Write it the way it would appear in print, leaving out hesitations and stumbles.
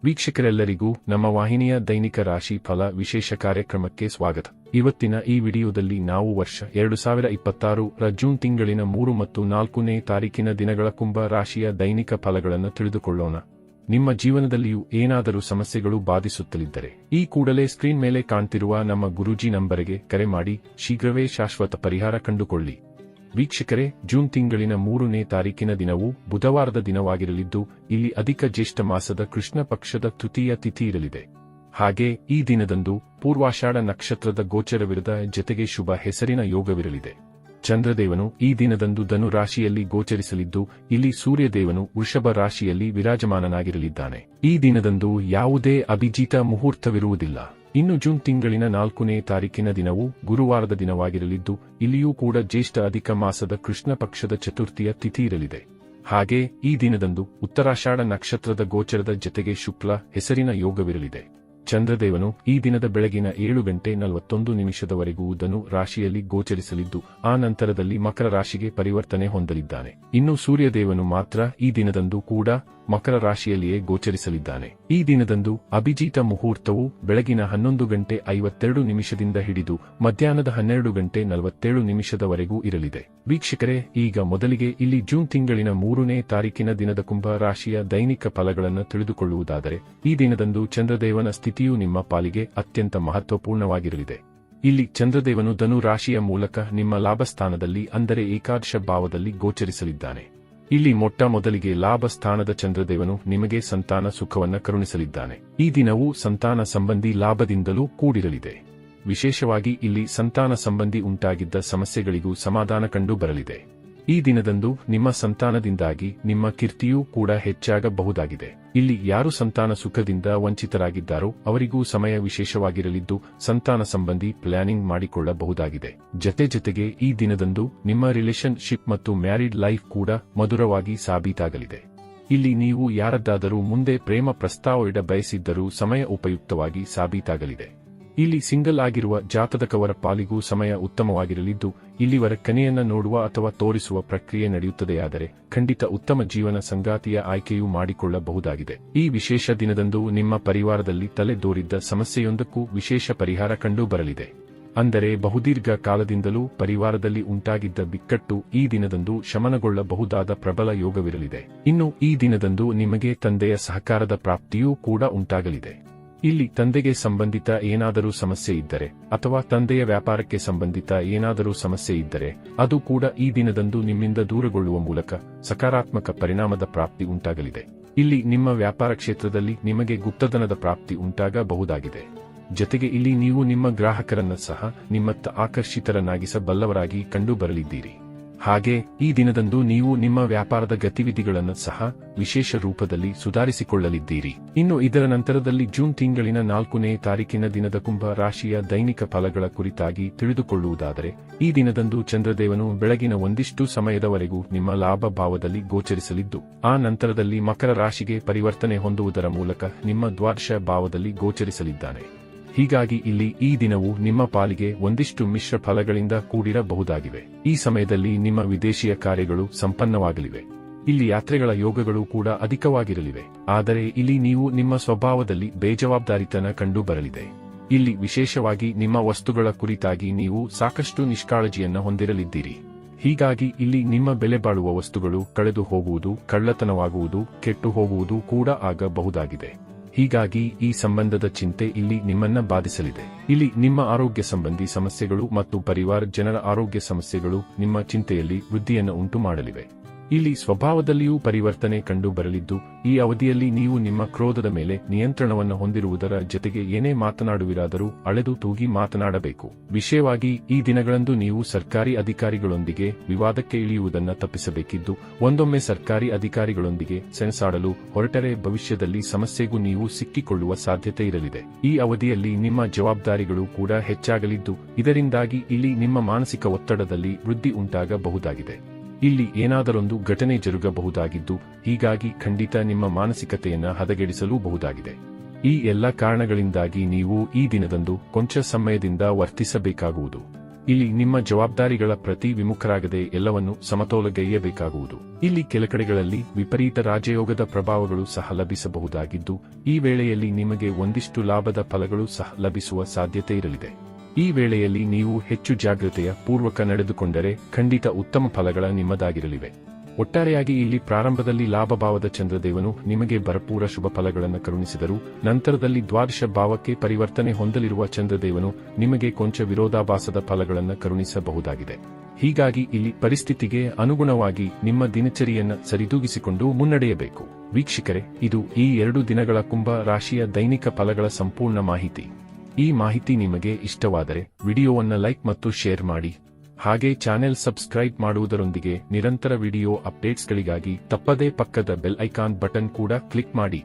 ವೀಕ್ಷಕರೆಲ್ಲರಿಗೂ ನಮ್ಮ ವಾಹಿನಿಯ ದೈನಿಕ ರಾಶಿ ಫಲ ವಿಶೇಷ ಕಾರ್ಯಕ್ರಮಕ್ಕೆ ಸ್ವಾಗತ. ಇವತ್ತಿನ ಈ ವಿಡಿಯೋದಲ್ಲಿ ನಾವು ವರ್ಷ 2026 ರ ಜೂನ್ ತಿಂಗಳಿನ 3 ಮತ್ತು 4ನೇ ತಾರೀಕಿನ ದಿನಗಳ ಕುಂಭ ರಾಶಿಯ ದೈನಿಕ ಫಲಗಳನ್ನು ತಿಳಿದುಕೊಳ್ಳೋಣ. ನಿಮ್ಮ ಜೀವನದಲ್ಲಿಯೂ ಏನಾದರೂ ಸಮಸ್ಯೆಗಳು ಬಾಧಿಸುತ್ತಲಿದ್ದರೆ ಈ ಕೂಡಲೇ ಸ್ಕ್ರೀನ್ ಮೇಲೆ ಕಾಣ್ತಿರುವ ನಮ್ಮ ಗುರೂಜಿ ನಂಬರಿಗೆ ಕರೆ ಮಾಡಿ ಶೀಘ್ರವೇ ಶಾಶ್ವತ ಪರಿಹಾರ ಕಂಡುಕೊಳ್ಳಿ. ವೀಕ್ಷಕರೇ, ಜೂನ್ ತಿಂಗಳಿನ 3ನೇ ತಾರೀಕಿನ ದಿನವು ಬುಧವಾರದ ದಿನವಾಗಿರಲಿದ್ದು, ಇಲ್ಲಿ ಅಧಿಕ ಜ್ಯೇಷ್ಠ ಮಾಸದ ಕೃಷ್ಣ ಪಕ್ಷದ ತೃತೀಯ ತಿಥಿ ಇರಲಿದೆ. ಹಾಗೆ ಈ ದಿನದಂದು ಪೂರ್ವಾಷಾಢ ನಕ್ಷತ್ರದ ಗೋಚರವಿರದ ಜತೆಗೆ ಶುಭ ಹೆಸರಿನ ಯೋಗವಿರಲಿದೆ. ಚಂದ್ರದೇವನು ಈ ದಿನದಂದು ಧನು ರಾಶಿಯಲ್ಲಿ ಗೋಚರಿಸಲಿದ್ದು, ಇಲ್ಲಿ ಸೂರ್ಯದೇವನು ವೃಷಭ ರಾಶಿಯಲ್ಲಿ ವಿರಾಜಮಾನನಾಗಿರಲಿದ್ದಾನೆ. ಈ ದಿನದಂದು ಯಾವುದೇ ಅಭಿಜಿತ ಮುಹೂರ್ತವಿರುವುದಿಲ್ಲ. ಇನ್ನು ಜೂನ್ ತಿಂಗಳಿನ 4ನೇ ತಾರೀಕಿನ ದಿನವು ಗುರುವಾರದ ದಿನವಾಗಿರಲಿದ್ದು, ಇಲ್ಲಿಯೂ ಕೂಡ ಜ್ಯೇಷ್ಠ ಅಧಿಕ ಮಾಸದ ಕೃಷ್ಣ ಪಕ್ಷದ ಚತುರ್ಥಿಯ ತಿಥಿ ಇರಲಿದೆ. ಹಾಗೆ ಈ ದಿನದಂದು ಉತ್ತರಾಷಾಢ ನಕ್ಷತ್ರದ ಗೋಚರದ ಜತೆಗೆ ಶುಕ್ಲ ಹೆಸರಿನ ಯೋಗವಿರಲಿದೆ. ಚಂದ್ರದೇವನು ಈ ದಿನದ ಬೆಳಗಿನ 7:41 ಧನು ರಾಶಿಯಲ್ಲಿ ಗೋಚರಿಸಲಿದ್ದು, ಆ ನಂತರದಲ್ಲಿ ಮಕರ ರಾಶಿಗೆ ಪರಿವರ್ತನೆ ಹೊಂದಲಿದ್ದಾನೆ. ಇನ್ನು ಸೂರ್ಯದೇವನು ಮಾತ್ರ ಈ ದಿನದಂದು ಕೂಡ ಮಕರ ರಾಶಿಯಲ್ಲಿಯೇ ಗೋಚರಿಸಲಿದ್ದಾನೆ. ಈ ದಿನದಂದು ಅಭಿಜಿತ ಮುಹೂರ್ತವು ಬೆಳಗಿನ 11:52 ಹಿಡಿದು ಮಧ್ಯಾಹ್ನದ 12:47 ಇರಲಿದೆ. ವೀಕ್ಷಕರೇ, ಈಗ ಮೊದಲಿಗೆ ಇಲ್ಲಿ ಜೂನ್ ತಿಂಗಳಿನ 3ನೇ ತಾರೀಕಿನ ದಿನದ ಕುಂಭ ರಾಶಿಯ ದೈನಿಕ ಫಲಗಳನ್ನು ತಿಳಿದುಕೊಳ್ಳುವುದಾದರೆ, ಈ ದಿನದಂದು ಚಂದ್ರದೇವನ ಸ್ಥಿತಿಯು ನಿಮ್ಮ ಪಾಲಿಗೆ ಅತ್ಯಂತ ಮಹತ್ವಪೂರ್ಣವಾಗಿರಲಿದೆ. ಇಲ್ಲಿ ಚಂದ್ರದೇವನು ಧನು ರಾಶಿಯ ಮೂಲಕ ನಿಮ್ಮ ಲಾಭಸ್ಥಾನದಲ್ಲಿ ಅಂದರೆ ಏಕಾದಶ ಭಾವದಲ್ಲಿ ಗೋಚರಿಸಲಿದ್ದಾನೆ. ಇಲ್ಲಿ ಮೊಟ್ಟ ಮೊದಲಿಗೆ ಲಾಭ ಸ್ಥಾನದ ಚಂದ್ರದೇವನು ನಿಮಗೆ ಸಂತಾನ ಸುಖವನ್ನ ಕರುಣಿಸಲಿದ್ದಾನೆ. ಈ ದಿನವು ಸಂತಾನ ಸಂಬಂಧಿ ಲಾಭದಿಂದಲೂ ಕೂಡಿರಲಿದೆ. ವಿಶೇಷವಾಗಿ ಇಲ್ಲಿ ಸಂತಾನ ಸಂಬಂಧಿ ಉಂಟಾಗಿದ್ದ ಸಮಸ್ಯೆಗಳಿಗೂ ಸಮಾಧಾನ ಕಂಡು ಬರಲಿದೆ. ಈ ದಿನದಂದು ನಿಮ್ಮ ಸಂತಾನದಿಂದಾಗಿ ನಿಮ್ಮ ಕೀರ್ತಿಯೂ ಕೂಡ ಹೆಚ್ಚಾಗಬಹುದಾಗಿದೆ. ಇಲ್ಲಿ ಯಾರು ಸಂತಾನ ಸುಖದಿಂದ ವಂಚಿತರಾಗಿದ್ದಾರೋ ಅವರಿಗೂ ಸಮಯ ವಿಶೇಷವಾಗಿರಲಿದ್ದು, ಸಂತಾನ ಸಂಬಂಧಿ ಪ್ಲಾನಿಂಗ್ ಮಾಡಿಕೊಳ್ಳಬಹುದಾಗಿದೆ. ಜತೆಗೆ ಈ ದಿನದಂದು ನಿಮ್ಮ ರಿಲೇಶನ್ಶಿಪ್ ಮತ್ತು ಮ್ಯಾರಿಡ್ ಲೈಫ್ ಕೂಡ ಮಧುರವಾಗಿ ಸಾಬೀತಾಗಲಿದೆ. ಇಲ್ಲಿ ನೀವು ಯಾರದ್ದಾದರೂ ಮುಂದೆ ಪ್ರೇಮ ಪ್ರಸ್ತಾವವಿಡ ಬಯಸಿದ್ದರೂ ಸಮಯ ಉಪಯುಕ್ತವಾಗಿ ಸಾಬೀತಾಗಲಿದೆ. ಇಲ್ಲಿ ಸಿಂಗಲ್ ಆಗಿರುವ ಜಾತಕದವರ ಪಾಲಿಗೂ ಸಮಯ ಉತ್ತಮವಾಗಿರಲಿದ್ದು, ಇಲ್ಲಿವರ ಕನೆಯನ್ನ ನೋಡುವ ಅಥವಾ ತೋರಿಸುವ ಪ್ರಕ್ರಿಯೆ ನಡೆಯುತ್ತದೆಯಾದರೆ ಖಂಡಿತ ಉತ್ತಮ ಜೀವನ ಸಂಗಾತಿಯ ಆಯ್ಕೆಯೂ ಮಾಡಿಕೊಳ್ಳಬಹುದಾಗಿದೆ. ಈ ವಿಶೇಷ ದಿನದಂದು ನಿಮ್ಮ ಪರಿವಾರದಲ್ಲಿ ತಲೆದೋರಿದ್ದ ಸಮಸ್ಯೆಯೊಂದಕ್ಕೂ ವಿಶೇಷ ಪರಿಹಾರ ಕಂಡು ಬರಲಿದೆ. ಅಂದರೆ ಬಹುದೀರ್ಘ ಕಾಲದಿಂದಲೂ ಪರಿವಾರದಲ್ಲಿ ಉಂಟಾಗಿದ್ದ ಬಿಕ್ಕಟ್ಟು ಈ ದಿನದಂದು ಶಮನಗೊಳ್ಳಬಹುದಾದ ಪ್ರಬಲ ಯೋಗವಿರಲಿದೆ. ಇನ್ನು ಈ ದಿನದಂದು ನಿಮಗೆ ತಂದೆಯ ಸಹಕಾರದ ಪ್ರಾಪ್ತಿಯೂ ಕೂಡ ಉಂಟಾಗಲಿದೆ. ಇಲ್ಲಿ ತಂದೆಗೆ ಸಂಬಂಧಿತ ಏನಾದರೂ ಸಮಸ್ಯೆ ಇದ್ದರೆ ಅಥವಾ ತಂದೆಯ ವ್ಯಾಪಾರಕ್ಕೆ ಸಂಬಂಧಿತ ಏನಾದರೂ ಸಮಸ್ಯೆ ಇದ್ದರೆ ಅದು ಕೂಡ ಈ ದಿನದಂದು ನಿಮ್ಮಿಂದ ದೂರಗೊಳ್ಳುವ ಮೂಲಕ ಸಕಾರಾತ್ಮಕ ಪರಿಣಾಮದ ಪ್ರಾಪ್ತಿ ಉಂಟಾಗಲಿದೆ. ಇಲ್ಲಿ ನಿಮ್ಮ ವ್ಯಾಪಾರ ಕ್ಷೇತ್ರದಲ್ಲಿ ನಿಮಗೆ ಗುಪ್ತಧನದ ಪ್ರಾಪ್ತಿ ಉಂಟಾಗಬಹುದಾಗಿದೆ. ಜತೆಗೆ ಇಲ್ಲಿ ನೀವು ನಿಮ್ಮ ಗ್ರಾಹಕರನ್ನ ಸಹ ನಿಮ್ಮತ್ತ ಆಕರ್ಷಿತರನ್ನಾಗಿಸಬಲ್ಲವರಾಗಿ ಕಂಡು ಬರಲಿದ್ದೀರಿ. ಹಾಗೆ ಈ ದಿನದಂದು ನೀವು ನಿಮ್ಮ ವ್ಯಾಪಾರದ ಗತಿವಿಧಿಗಳನ್ನು ಸಹ ವಿಶೇಷ ರೂಪದಲ್ಲಿ ಸುಧಾರಿಸಿಕೊಳ್ಳಲಿದ್ದೀರಿ. ಇನ್ನು ಇದರ ನಂತರದಲ್ಲಿ ಜೂನ್ ತಿಂಗಳಿನ 4ನೇ ತಾರೀಕಿನ ದಿನದ ಕುಂಭ ರಾಶಿಯ ದೈನಿಕ ಫಲಗಳ ಕುರಿತಾಗಿ ತಿಳಿದುಕೊಳ್ಳುವುದಾದರೆ, ಈ ದಿನದಂದು ಚಂದ್ರದೇವನು ಬೆಳಗಿನ ಒಂದಿಷ್ಟು ಸಮಯದವರೆಗೂ ನಿಮ್ಮ ಲಾಭ ಭಾವದಲ್ಲಿ ಗೋಚರಿಸಲಿದ್ದು, ಆ ನಂತರದಲ್ಲಿ ಮಕರ ರಾಶಿಗೆ ಪರಿವರ್ತನೆ ಹೊಂದುವುದರ ಮೂಲಕ ನಿಮ್ಮ ದ್ವಾದಶ ಭಾವದಲ್ಲಿ ಗೋಚರಿಸಲಿದ್ದಾನೆ. ಹೀಗಾಗಿ ಇಲ್ಲಿ ಈ ದಿನವು ನಿಮ್ಮ ಪಾಲಿಗೆ ಒಂದಿಷ್ಟು ಮಿಶ್ರ ಫಲಗಳಿಂದ ಕೂಡಿರಬಹುದಾಗಿವೆ. ಈ ಸಮಯದಲ್ಲಿ ನಿಮ್ಮ ವಿದೇಶೀಯ ಕಾರ್ಯಗಳು ಸಂಪನ್ನವಾಗಲಿವೆ. ಇಲ್ಲಿ ಯಾತ್ರೆಗಳ ಯೋಗಗಳು ಕೂಡ ಅಧಿಕವಾಗಿರಲಿವೆ. ಆದರೆ ಇಲ್ಲಿ ನೀವು ನಿಮ್ಮ ಸ್ವಭಾವದಲ್ಲಿ ಬೇಜವಾಬ್ದಾರಿತನ ಕಂಡು ಬರಲಿದೆ. ಇಲ್ಲಿ ವಿಶೇಷವಾಗಿ ನಿಮ್ಮ ವಸ್ತುಗಳ ಕುರಿತಾಗಿ ನೀವು ಸಾಕಷ್ಟು ನಿಷ್ಕಾಳಜಿಯನ್ನ ಹೊಂದಿರಲಿದ್ದೀರಿ. ಹೀಗಾಗಿ ಇಲ್ಲಿ ನಿಮ್ಮ ಬೆಲೆ ಬಾಳುವ ವಸ್ತುಗಳು ಕಳೆದು ಹೋಗುವುದು, ಕಳ್ಳತನವಾಗುವುದು, ಕೆಟ್ಟು ಹೋಗುವುದು ಕೂಡ ಆಗಬಹುದಾಗಿದೆ. ಹೀಗಾಗಿ ಈ ಸಂಬಂಧದ ಚಿಂತೆ ಇಲ್ಲಿ ನಿಮ್ಮನ್ನ ಬಾಧಿಸಲಿದೆ. ಇಲ್ಲಿ ನಿಮ್ಮ ಆರೋಗ್ಯ ಸಂಬಂಧಿ ಸಮಸ್ಯೆಗಳು ಮತ್ತು ಪರಿವಾರ ಜನರ ಆರೋಗ್ಯ ಸಮಸ್ಯೆಗಳು ನಿಮ್ಮ ಚಿಂತೆಯಲ್ಲಿ ವೃದ್ಧಿಯನ್ನು ಉಂಟು ಮಾಡಲಿವೆ. ಇಲ್ಲಿ ಸ್ವಭಾವದಲ್ಲಿಯೂ ಪರಿವರ್ತನೆ ಕಂಡು ಬರಲಿದ್ದು, ಈ ಅವಧಿಯಲ್ಲಿ ನೀವು ನಿಮ್ಮ ಕ್ರೋಧದ ಮೇಲೆ ನಿಯಂತ್ರಣವನ್ನು ಹೊಂದಿರುವುದರ ಜತೆಗೆ ಏನೇ ಮಾತನಾಡುವಿರಾದರೂ ಅಳೆದು ತೂಗಿ ಮಾತನಾಡಬೇಕು. ವಿಶೇಷವಾಗಿ ಈ ದಿನಗಳಂದು ನೀವು ಸರ್ಕಾರಿ ಅಧಿಕಾರಿಗಳೊಂದಿಗೆ ವಿವಾದಕ್ಕೆ ಇಳಿಯುವುದನ್ನು ತಪ್ಪಿಸಬೇಕಿದ್ದು, ಒಂದೊಮ್ಮೆ ಸರ್ಕಾರಿ ಅಧಿಕಾರಿಗಳೊಂದಿಗೆ ಸೆಣಸಾಡಲು ಹೊರಟರೆ ಭವಿಷ್ಯದಲ್ಲಿ ಸಮಸ್ಯೆಗೂ ನೀವು ಸಿಕ್ಕಿಕೊಳ್ಳುವ ಸಾಧ್ಯತೆ ಇರಲಿದೆ. ಈ ಅವಧಿಯಲ್ಲಿ ನಿಮ್ಮ ಜವಾಬ್ದಾರಿಗಳು ಕೂಡ ಹೆಚ್ಚಾಗಲಿದ್ದು, ಇದರಿಂದಾಗಿ ಇಲ್ಲಿ ನಿಮ್ಮ ಮಾನಸಿಕ ಒತ್ತಡದಲ್ಲಿ ವೃದ್ಧಿ ಉಂಟಾಗಬಹುದಾಗಿದೆ. ಇಲ್ಲಿ ಏನಾದರೊಂದು ಘಟನೆ ಜರುಗಬಹುದಾಗಿದ್ದು, ಹೀಗಾಗಿ ಖಂಡಿತ ನಿಮ್ಮ ಮಾನಸಿಕತೆಯನ್ನ ಹದಗೆಡಿಸಲೂಬಹುದಾಗಿದೆ. ಈ ಎಲ್ಲ ಕಾರಣಗಳಿಂದಾಗಿ ನೀವು ಈ ದಿನದಂದು ಕೊಂಚ ಸಮಯದಿಂದ ವರ್ತಿಸಬೇಕಾಗುವುದು. ಇಲ್ಲಿ ನಿಮ್ಮ ಜವಾಬ್ದಾರಿಗಳ ಪ್ರತಿ ವಿಮುಖರಾಗದೆ ಎಲ್ಲವನ್ನು ಸಮತೋಲಗೈಯಬೇಕಾಗುವುದು. ಇಲ್ಲಿ ಕೆಲಕಡೆಗಳಲ್ಲಿ ವಿಪರೀತ ರಾಜಯೋಗದ ಪ್ರಭಾವಗಳು ಸಹ ಲಭಿಸಬಹುದಾಗಿದ್ದು, ಈ ವೇಳೆಯಲ್ಲಿ ನಿಮಗೆ ಒಂದಿಷ್ಟು ಲಾಭದ ಫಲಗಳು ಸಹ ಲಭಿಸುವ ಸಾಧ್ಯತೆ ಇರಲಿದೆ. ಈ ವೇಳೆಯಲ್ಲಿ ನೀವು ಹೆಚ್ಚು ಜಾಗೃತೆಯ ಪೂರ್ವಕ ನಡೆದುಕೊಂಡರೆ ಖಂಡಿತ ಉತ್ತಮ ಫಲಗಳ ನಿಮ್ಮದಾಗಿರಲಿವೆ. ಒಟ್ಟಾರೆಯಾಗಿ ಇಲ್ಲಿ ಪ್ರಾರಂಭದಲ್ಲಿ ಲಾಭಭಾವದ ಚಂದ್ರದೇವನು ನಿಮಗೆ ಭರಪೂರ ಶುಭ ಫಲಗಳನ್ನು ಕರುಣಿಸಿದರು, ನಂತರದಲ್ಲಿ ದ್ವಾದಶ ಭಾವಕ್ಕೆ ಪರಿವರ್ತನೆ ಹೊಂದಲಿರುವ ಚಂದ್ರದೇವನು ನಿಮಗೆ ಕೊಂಚ ವಿರೋಧಾಭಾಸದ ಫಲಗಳನ್ನು ಕರುಣಿಸಬಹುದಾಗಿದೆ. ಹೀಗಾಗಿ ಇಲ್ಲಿ ಪರಿಸ್ಥಿತಿಗೆ ಅನುಗುಣವಾಗಿ ನಿಮ್ಮ ದಿನಚರಿಯನ್ನು ಸರಿದೂಗಿಸಿಕೊಂಡು ಮುನ್ನಡೆಯಬೇಕು. ವೀಕ್ಷಕರೇ, ಇದು ಈ 2 ದಿನಗಳ ಕುಂಭ ರಾಶಿಯ ದೈನಿಕ ಫಲಗಳ ಸಂಪೂರ್ಣ ಮಾಹಿತಿ. ಈ ಮಾಹಿತಿ ನಿಮಗೆ ಇಷ್ಟವಾದರೆ ವಿಡಿಯೋವನ್ನು ಲೈಕ್ ಮತ್ತು ಶೇರ್ ಮಾಡಿ. ಹಾಗೆ ಚಾನೆಲ್ ಸಬ್ಸ್ಕ್ರೈಬ್ ಮಾಡುವುದರೊಂದಿಗೆ ನಿರಂತರ ವಿಡಿಯೋ ಅಪ್ಡೇಟ್ಸ್ಗಳಿಗಾಗಿ ತಪ್ಪದೇ ಪಕ್ಕದ ಬೆಲ್ ಐಕಾನ್ ಬಟನ್ ಕೂಡ ಕ್ಲಿಕ್ ಮಾಡಿ.